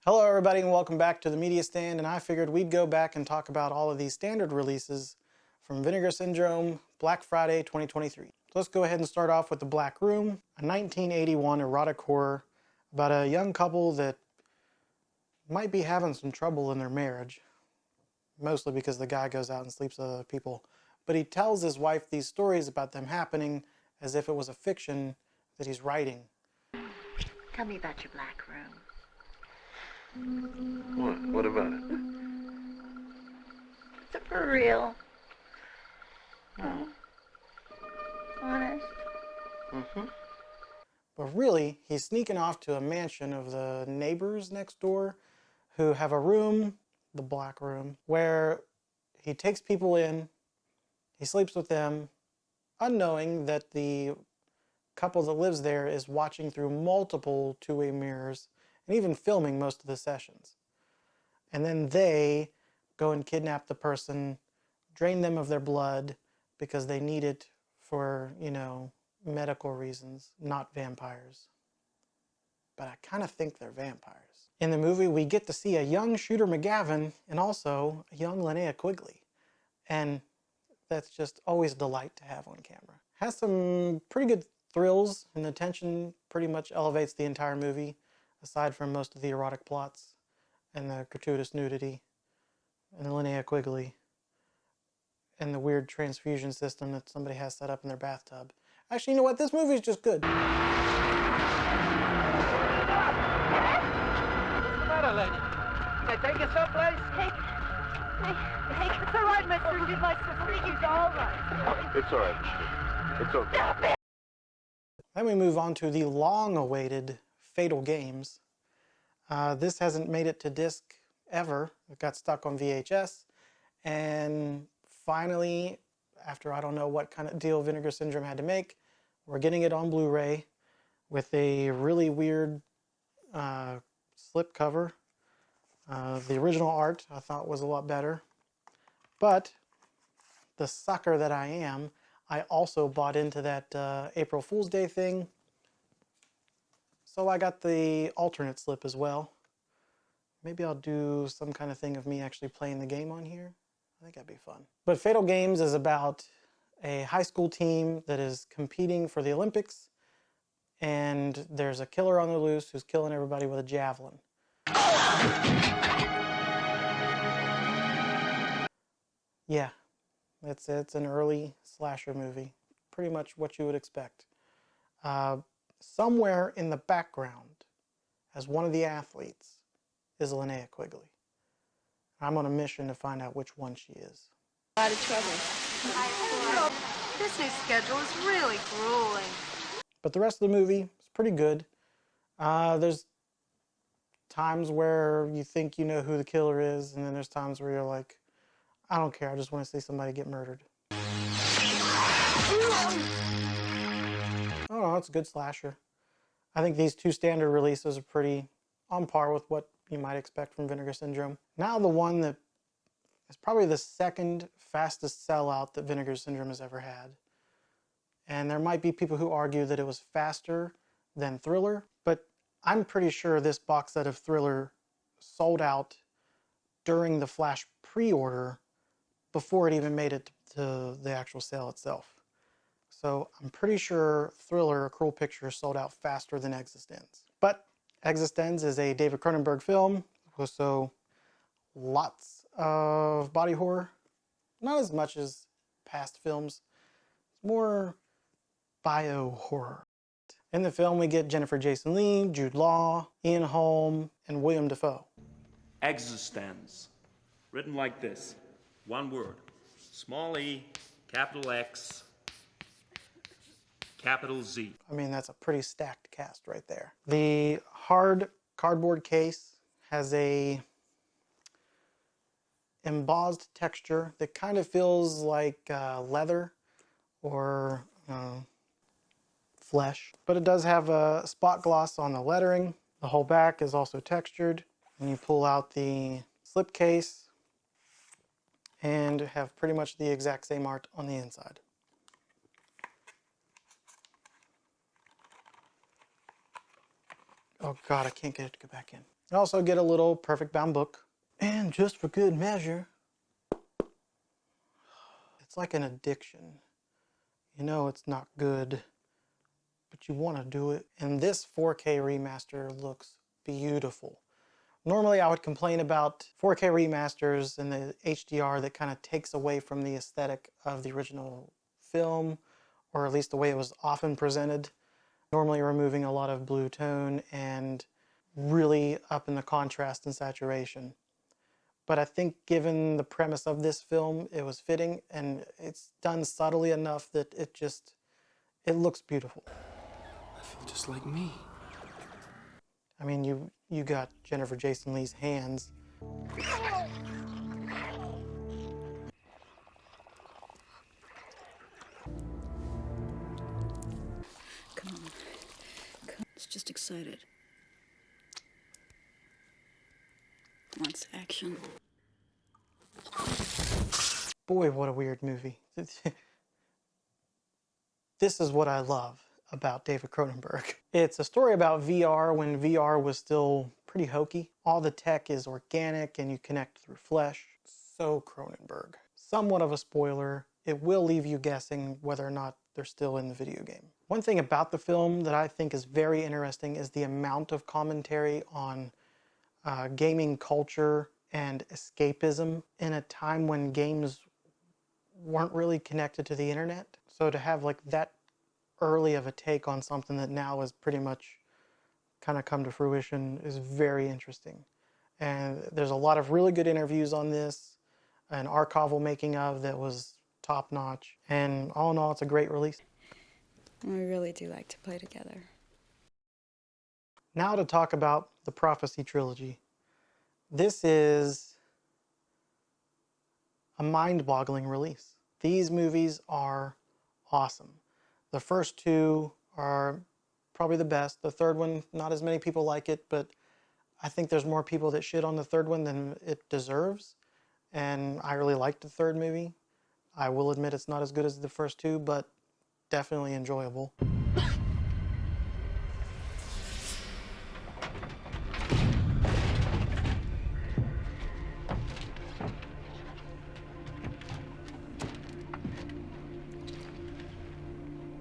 Hello everybody and welcome back to the Media Stand, and I figured we'd go back and talk about all of these standard releases from Vinegar Syndrome Black Friday 2023. So let's go ahead and start off with The Black Room, a 1981 erotic horror about a young couple that might be having some trouble in their marriage, mostly because the guy goes out and sleeps with other people. But he tells his wife these stories about them happening as if it was a fiction that he's writing. Tell me about your black room. What? What about it? Is it for real? No. Honest? Mm-hmm. But really, he's sneaking off to a mansion of the neighbors next door who have a room, the Black Room, where he takes people in, he sleeps with them, unknowing that the couple that lives there is watching through multiple two-way mirrors and even filming most of the sessions. And then they go and kidnap the person, drain them of their blood because they need it for, medical reasons, not vampires. But I kind of think they're vampires. In the movie, we get to see a young Shooter McGavin and also a young Linnea Quigley. And that's just always a delight to have on camera. Has some pretty good thrills, and the tension pretty much elevates the entire movie, aside from most of the erotic plots and the gratuitous nudity and Linnea Quigley and the weird transfusion system that somebody has set up in their bathtub. Actually, you know what? This movie is just good. What's the matter, lady? Can I take you someplace? Take. It's all right, mister. You'd like to freak. It's all right. It's all right. It's okay. Then we move on to the long-awaited Fatal Games. This hasn't made it to disc ever. It got stuck on VHS. And finally, after I don't know what kind of deal Vinegar Syndrome had to make, we're getting it on Blu-ray with a really weird slip cover. The original art I thought was a lot better. But the sucker that I am, I also bought into that April Fool's Day thing. So I got the alternate slip as well. Maybe I'll do some kind of thing of me actually playing the game on here. I think that'd be fun. But Fatal Games is about a high school team that is competing for the Olympics, and there's a killer on the loose who's killing everybody with a javelin. Yeah, it's an early slasher movie. Pretty much what you would expect. Somewhere in the background, as one of the athletes, is Linnea Quigley. I'm on a mission to find out which one she is. A lot of trouble. This new schedule is really grueling. But the rest of the movie is pretty good. There's times where you think you know who the killer is, and then there's times where you're like, I don't care, I just want to see somebody get murdered. I don't know, it's a good slasher. I think these two standard releases are pretty on par with what you might expect from Vinegar Syndrome. Now the one that is probably the second fastest sellout that Vinegar Syndrome has ever had. And there might be people who argue that it was faster than Thriller, but I'm pretty sure this box set of Thriller sold out during the Flash pre-order before it even made it to the actual sale itself. So I'm pretty sure Thriller, A Cruel Picture, sold out faster than eXistenZ. But eXistenZ is a David Cronenberg film, so lots of body horror. Not as much as past films. It's more bio-horror. In the film, we get Jennifer Jason Leigh, Jude Law, Ian Holm, and William Dafoe. eXistenZ, written like this, one word, small e, capital X, capital Z. I mean, that's a pretty stacked cast right there. The hard cardboard case has a embossed texture that kind of feels like leather or flesh. But it does have a spot gloss on the lettering. The whole back is also textured. And you pull out the slip case and have pretty much the exact same art on the inside. Oh God, I can't get it to go back in. You also get a little perfect bound book. And just for good measure, it's like an addiction. You know it's not good, but you want to do it. And this 4K remaster looks beautiful. Normally I would complain about 4K remasters and the HDR that kind of takes away from the aesthetic of the original film, or at least the way it was often presented. Normally removing a lot of blue tone and really up in the contrast and saturation. But I think given the premise of this film, it was fitting, and it's done subtly enough that it looks beautiful. I feel just like me. I mean, you got Jennifer Jason Leigh's hands. Come on. It's just excited. Wants action. Boy, what a weird movie. This is what I love about David Cronenberg. It's a story about VR when VR was still pretty hokey. All the tech is organic and you connect through flesh. So Cronenberg. Somewhat of a spoiler, it will leave you guessing whether or not they're still in the video game. One thing about the film that I think is very interesting is the amount of commentary on gaming culture and escapism in a time when games weren't really connected to the internet. So to have like that early of a take on something that now is pretty much kind of come to fruition is very interesting. And there's a lot of really good interviews on this, an archival making of that was top notch. And all in all, it's a great release. We really do like to play together. Now to talk about the Prophecy trilogy. This is a mind-boggling release. These movies are awesome. The first two are probably the best. The third one, not as many people like it, but I think there's more people that shit on the third one than it deserves. And I really liked the third movie. I will admit it's not as good as the first two, but definitely enjoyable.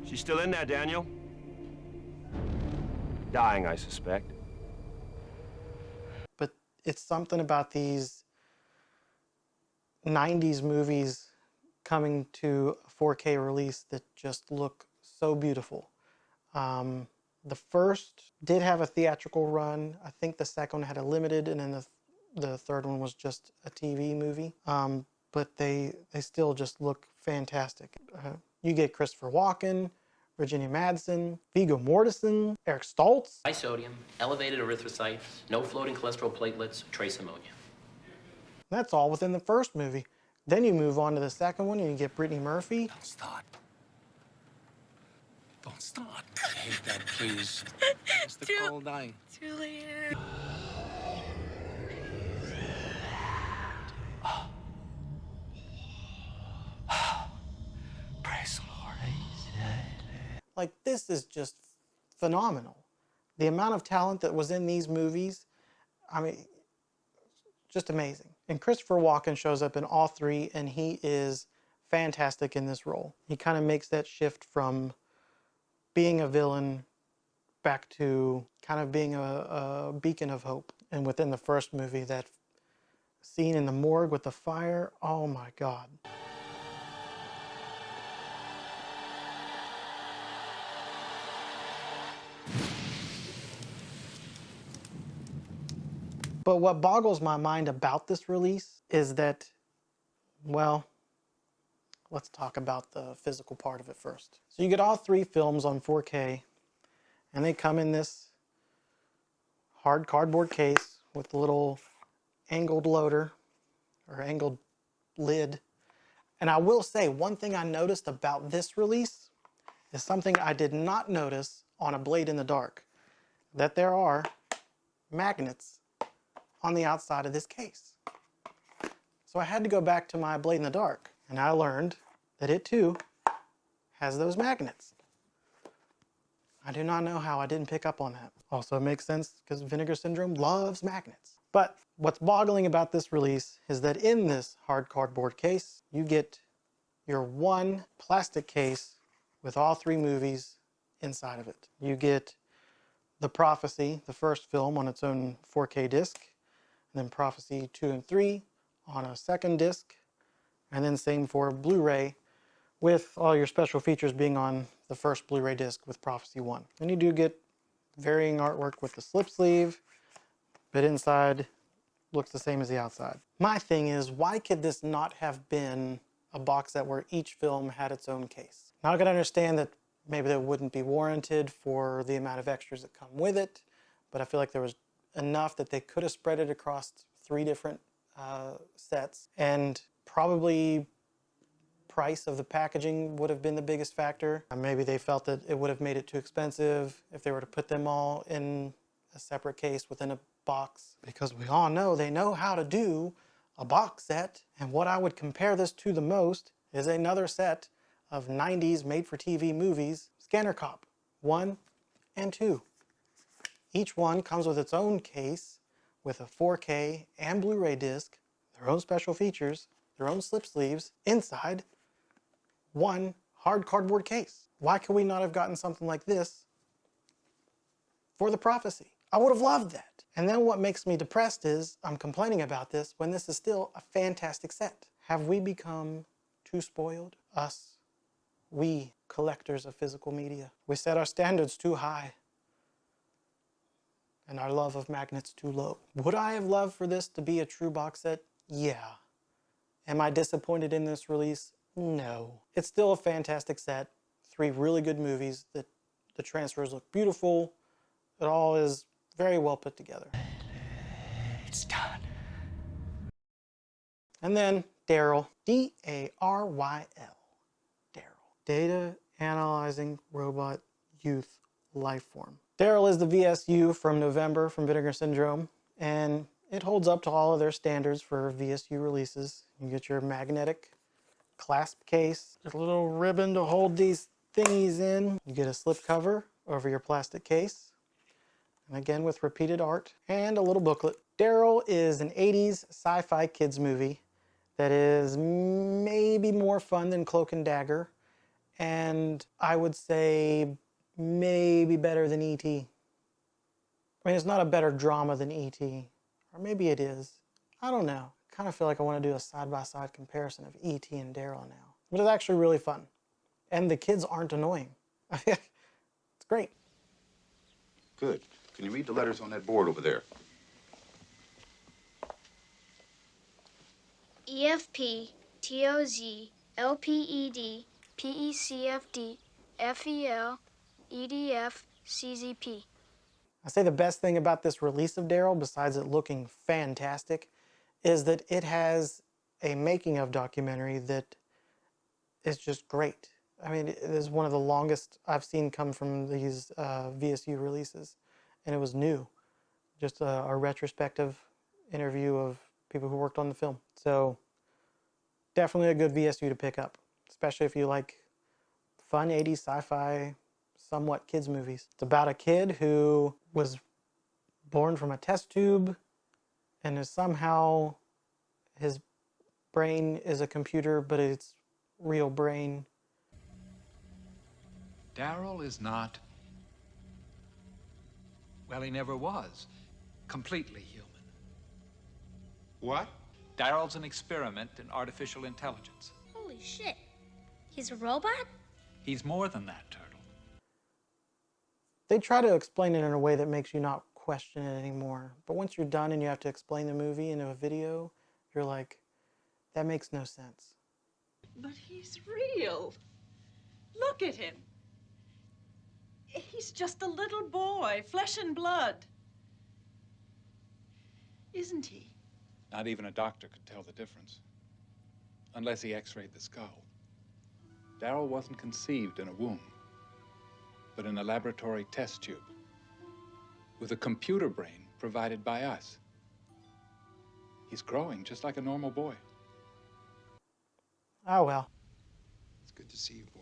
She's still in there, Daniel? Dying, I suspect. But it's something about these 90s movies coming to a 4K release that just look so beautiful. The first did have a theatrical run. I think the second one had a limited, and then the third one was just a TV movie. But they still just look fantastic. You get Christopher Walken, Virginia Madsen, Viggo Mortensen, Eric Stoltz. High sodium, elevated erythrocytes, no floating cholesterol platelets, trace ammonia. That's all within the first movie. Then you move on to the second one and you get Brittany Murphy. Don't start. Don't start. I hate that, please. It's the cold night. Too late. Praise the Lord. Like, this is just phenomenal. The amount of talent that was in these movies, I mean, just amazing. And Christopher Walken shows up in all three, and he is fantastic in this role. He kind of makes that shift from being a villain back to kind of being a beacon of hope. And within the first movie, that scene in the morgue with the fire, oh my God. But what boggles my mind about this release is that, well, let's talk about the physical part of it first. So you get all three films on 4K, and they come in this hard cardboard case with a little angled loader, or angled lid. And I will say, one thing I noticed about this release is something I did not notice on A Blade in the Dark, that there are magnets on the outside of this case. So I had to go back to my Blade in the Dark, and I learned that it too has those magnets. I do not know how I didn't pick up on that. Also makes sense because Vinegar Syndrome loves magnets. But what's boggling about this release is that in this hard cardboard case, you get your one plastic case with all 3 movies inside of it. You get The Prophecy, the first film, on its own 4K disc, and then Prophecy 2 and 3 on a second disc, and then same for Blu-ray, with all your special features being on the first Blu-ray disc with Prophecy 1. And you do get varying artwork with the slip sleeve, but inside looks the same as the outside. My thing is, why could this not have been a box set where each film had its own case? Now I can understand that maybe that wouldn't be warranted for the amount of extras that come with it, but I feel like there was enough that they could have spread it across 3 different sets, and probably price of the packaging would have been the biggest factor. Maybe they felt that it would have made it too expensive if they were to put them all in a separate case within a box, because we all know they know how to do a box set. And what I would compare this to the most is another set of 90s made-for-TV movies, Scanner Cop 1 and 2. Each one comes with its own case with a 4K and Blu-ray disc, their own special features, their own slip sleeves inside one hard cardboard case. Why could we not have gotten something like this for The Prophecy? I would have loved that. And then what makes me depressed is I'm complaining about this when this is still a fantastic set. Have we become too spoiled? Us, we collectors of physical media. We set our standards too high and our love of magnets too low. Would I have loved for this to be a true box set? Yeah. Am I disappointed in this release? No. It's still a fantastic set. 3 really good movies. The transfers look beautiful. It all is very well put together. It's done. And then D.A.R.Y.L. D.A.R.Y.L. D.A.R.Y.L. Data Analyzing Robot Youth Lifeform. D.A.R.Y.L is the VSU from November from Vinegar Syndrome, and it holds up to all of their standards for VSU releases. You get your magnetic clasp case, a little ribbon to hold these thingies in. You get a slip cover over your plastic case, and again with repeated art, and a little booklet. D.A.R.Y.L is an 80s sci-fi kids movie that is maybe more fun than Cloak and Dagger, and I would say maybe better than E.T. I mean, it's not a better drama than E.T., or maybe it is. I don't know. I kind of feel like I want to do a side-by-side comparison of E.T. and D.A.R.Y.L now. But it's actually really fun. And the kids aren't annoying. It's great. Good. Can you read the letters on that board over there? EFP, TOZ, LPED, PECFD, FEL, EDF, CZP. I say the best thing about this release of D.A.R.Y.L, besides it looking fantastic, is that it has a making of documentary that is just great. I mean, it is one of the longest I've seen come from these VSU releases, and it was new. Just a retrospective interview of people who worked on the film. So definitely a good VSU to pick up, especially if you like fun 80s sci-fi, somewhat kids movies. It's about a kid who was born from a test tube and is somehow, his brain is a computer, but it's real brain. D.A.R.Y.L is not, well, he never was, completely human. What? D.A.R.Y.L's an experiment in artificial intelligence. Holy shit. He's a robot? He's more than that, Turtle. They try to explain it in a way that makes you not question it anymore. But once you're done and you have to explain the movie in a video, you're like, that makes no sense. But he's real. Look at him. He's just a little boy, flesh and blood. Isn't he? Not even a doctor could tell the difference, unless he x-rayed the skull. D.A.R.Y.L wasn't conceived in a womb, but in a laboratory test tube, with a computer brain provided by us. He's growing just like a normal boy. Oh well. It's good to see you, boy.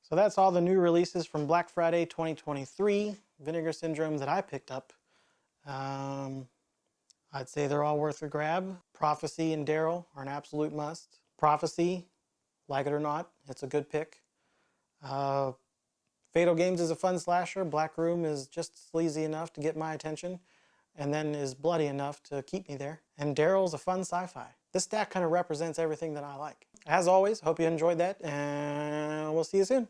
So that's all the new releases from Black Friday 2023, Vinegar Syndrome, that I picked up. I'd say they're all worth a grab. Prophecy and D.A.R.Y.L are an absolute must. Prophecy, like it or not, it's a good pick. Fatal Games is a fun slasher. Black Room is just sleazy enough to get my attention, and then is bloody enough to keep me there. And D.A.R.Y.L's a fun sci-fi. This stack kind of represents everything that I like. As always, hope you enjoyed that, and we'll see you soon.